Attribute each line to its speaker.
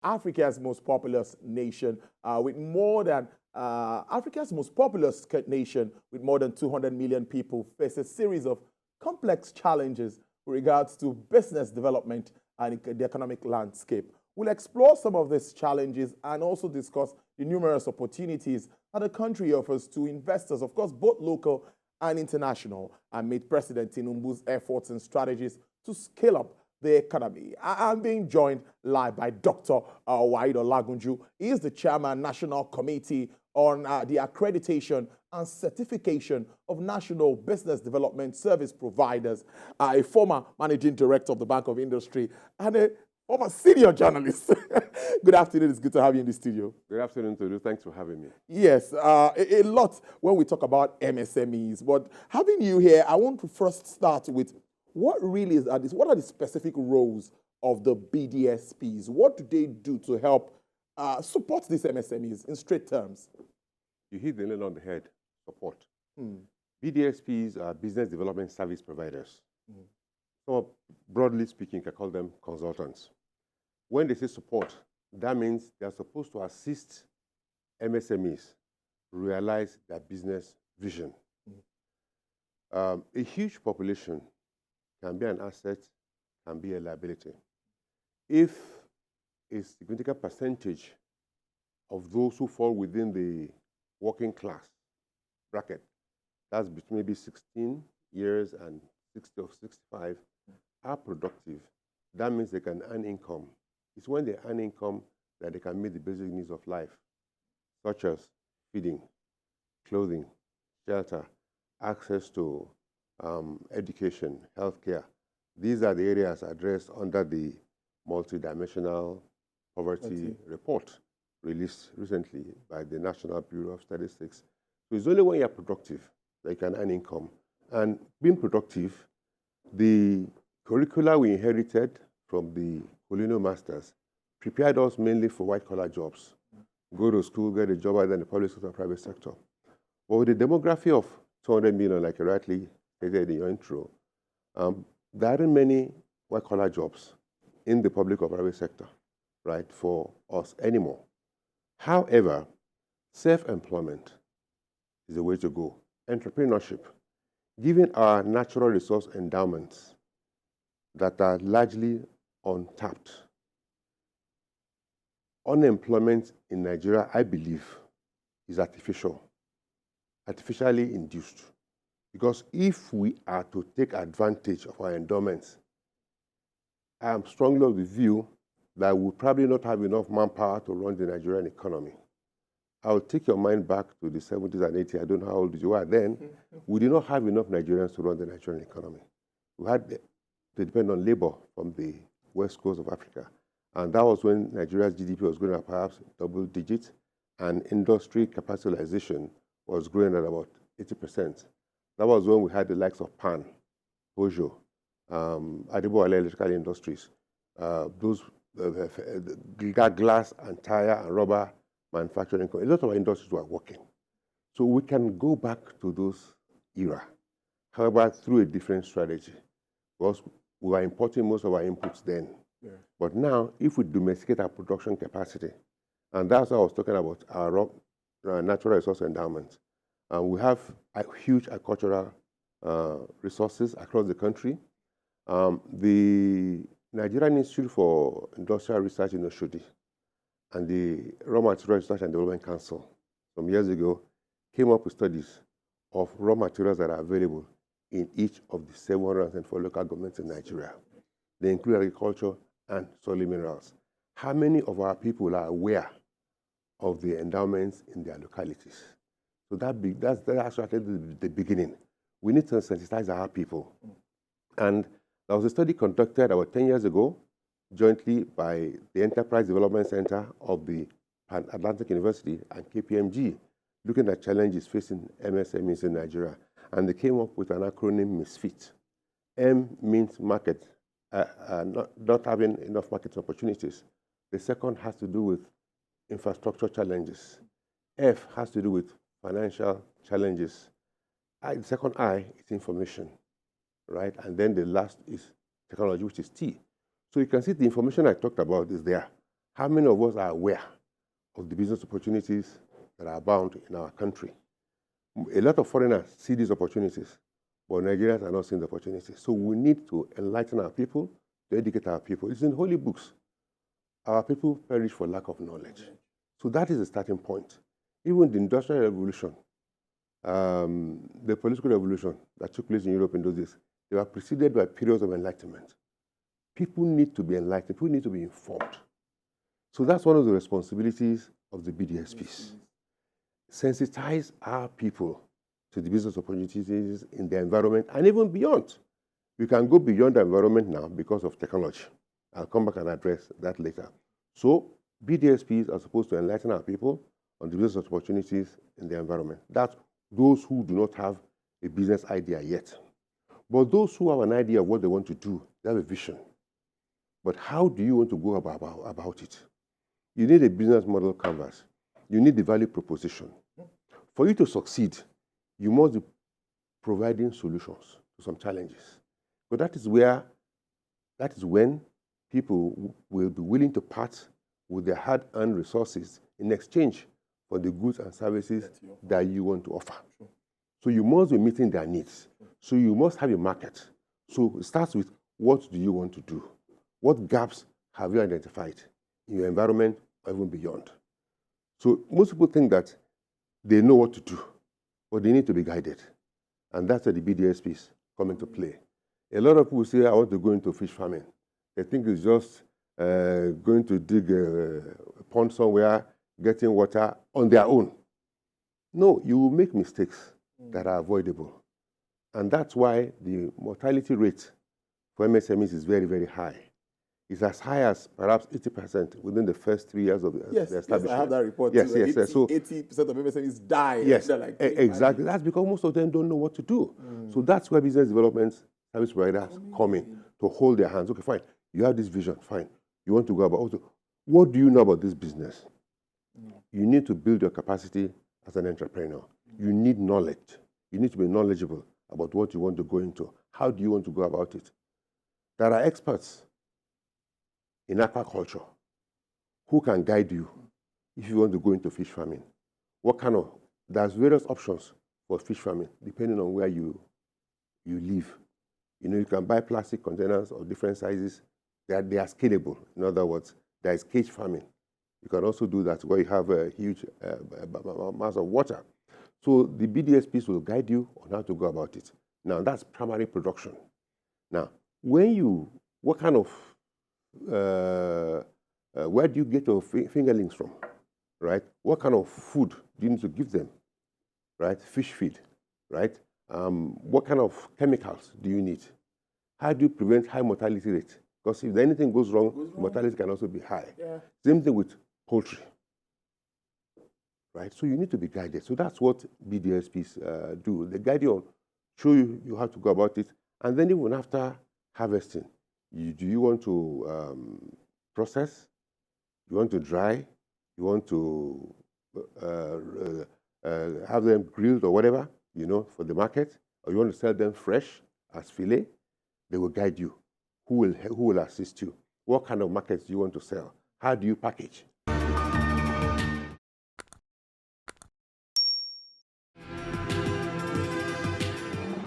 Speaker 1: Africa's most populous nation with more than Africa's most populous nation with more than 200 million people face a series of complex challenges with regards to business development and the economic landscape. We'll explore some of these challenges and also discuss the numerous opportunities that the country offers to investors, of course, both local and international, amid President Tinubu's efforts and strategies to scale up the economy. I'm being joined live by Dr. Waheed Olagunju. He is the Chairman, National Committee on the Accreditation and Certification of National Business Development Service Providers, a former Managing Director of the Bank of Industry, and a former senior journalist. Good afternoon. It's good to have you in the studio.
Speaker 2: Good afternoon to you. Thanks for having me.
Speaker 1: Yes, a lot when we talk about MSMEs, but having you here, I want to first start with what really is this? What are the specific roles of the BDSPs? What do they do to help support these MSMEs in straight terms?
Speaker 2: You hit the nail on the head. Support. BDSPs are business development service providers. So broadly speaking, you can call them consultants. When they say support, that means they are supposed to assist MSMEs realize their business vision. A huge population can be an asset, can be a liability. If a significant percentage of those who fall within the working class bracket, that's between maybe 16 years and 60 or 65, are productive, that means they can earn income. It's when they earn income that they can meet the basic needs of life, such as feeding, clothing, shelter, access to education, healthcare. These are the areas addressed under the multidimensional poverty report released recently by the National Bureau of Statistics. So it's only when you're productive that you can earn income. And being productive, the curricula we inherited from the colonial masters prepared us mainly for white-collar jobs. Go to school, get a job either in the public sector or private sector. But with the demography of 200 million, like you rightly stated in your intro, there aren't many white-collar jobs in the public or private sector, right, for us anymore. However, self-employment is the way to go. Entrepreneurship, given our natural resource endowments that are largely untapped. Unemployment in Nigeria, I believe, is artificially induced. Because if we are to take advantage of our endowments, I am strongly of the view that we will probably not have enough manpower to run the Nigerian economy. I will take your mind back to the 70s and 80s. I don't know how old you were then. We did not have enough Nigerians to run the Nigerian economy. We had to depend on labor from the west coast of Africa. And that was when Nigeria's GDP was growing at perhaps double digits, and industry capitalization was growing at about 80%. That was when we had the likes of PAN, Bojo, Adeboale Electrical Industries, those glass and tire and rubber manufacturing. A lot of our industries were working. So we can go back to those era, however, through a different strategy, because we were importing most of our inputs then. Yeah. But now, if we domesticate our production capacity, and that's what I was talking about, our natural resource endowment, we have huge agricultural resources across the country. The Nigerian Institute for Industrial Research in Oshodi and the Raw Material Research and Development Council some years ago came up with studies of raw materials that are available in each of the 704 local governments in Nigeria. They include agriculture and solid minerals. How many of our people are aware of the endowments in their localities? So that's actually the beginning. We need to sensitize our people. And there was a study conducted about 10 years ago, jointly by the Enterprise Development Center of the Pan-Atlantic University and KPMG, looking at challenges facing MSMEs in Nigeria. And they came up with an acronym, MISFIT. M means market, not having enough market opportunities. The second has to do with infrastructure challenges. F has to do with financial challenges. The second I is information, right? And then the last is technology, which is T. So you can see the information I talked about is there. How many of us are aware of the business opportunities that are abound in our country? A lot of foreigners see these opportunities, but Nigerians are not seeing the opportunities. So we need to enlighten our people, to educate our people. It's in holy books. Our people perish for lack of knowledge. So that is the starting point. Even the Industrial Revolution, the political revolution that took place in Europe in those days, they were preceded by periods of enlightenment. People need to be enlightened. People need to be informed. So that's one of the responsibilities of the BDSPs. Sensitize our people to the business opportunities in the environment and even beyond. We can go beyond the environment now because of technology. I'll come back and address that later. So BDSPs are supposed to enlighten our people on the business opportunities in the environment. That's those who do not have a business idea yet. But those who have an idea of what they want to do, they have a vision. But how do you want to go about it? You need a business model canvas. You need the value proposition. For you to succeed, you must be providing solutions to some challenges. But that is when people will be willing to part with their hard-earned resources in exchange for the goods and services that you want to offer. So you must be meeting their needs. So you must have a market. So it starts with, what do you want to do? What gaps have you identified in your environment or even beyond? So most people think that they know what to do, but they need to be guided. And that's where the BDSPs come into play. A lot of people say, I want to go into fish farming. They think it's just going to dig a pond somewhere, getting water on their own. No, you will make mistakes that are avoidable. And that's why the mortality rate for MSMEs is very, very high. It's as high as perhaps 80% within the first 3 years of the establishment.
Speaker 1: Yes, I have that report.
Speaker 2: Yes,
Speaker 1: too.
Speaker 2: yes. So
Speaker 1: 80% of MSMEs die.
Speaker 2: Yes,
Speaker 1: like
Speaker 2: exactly. That's because most of them don't know what to do. So that's where business development service providers come in to hold their hands. Okay, fine. You have this vision. Fine. You want to go about. Also, what do you know about this business? You need to build your capacity as an entrepreneur. You need knowledge. You need to be knowledgeable about what you want to go into. How do you want to go about it? There are experts in aquaculture who can guide you if you want to go into fish farming. There's various options for fish farming depending on where you live. You can buy plastic containers of different sizes. They are scalable. In other words, there is cage farming. You can also do that where you have a huge mass of water. So the BDSPs will guide you on how to go about it. Now, that's primary production. Now, what kind of where do you get your fingerlings from, right? What kind of food do you need to give them, right? Fish feed, right? What kind of chemicals do you need? How do you prevent high mortality rate? Because if anything goes wrong, mortality can also be high. Yeah. Same thing with poultry, right? So you need to be guided. So that's what BDSPs do. They guide you on, show you how to go about it, and then even after harvesting, do you want to process? You want to dry? You want to have them grilled or whatever, for the market? Or you want to sell them fresh as fillet? They will guide you. Who will assist you? What kind of markets do you want to sell? How do you package?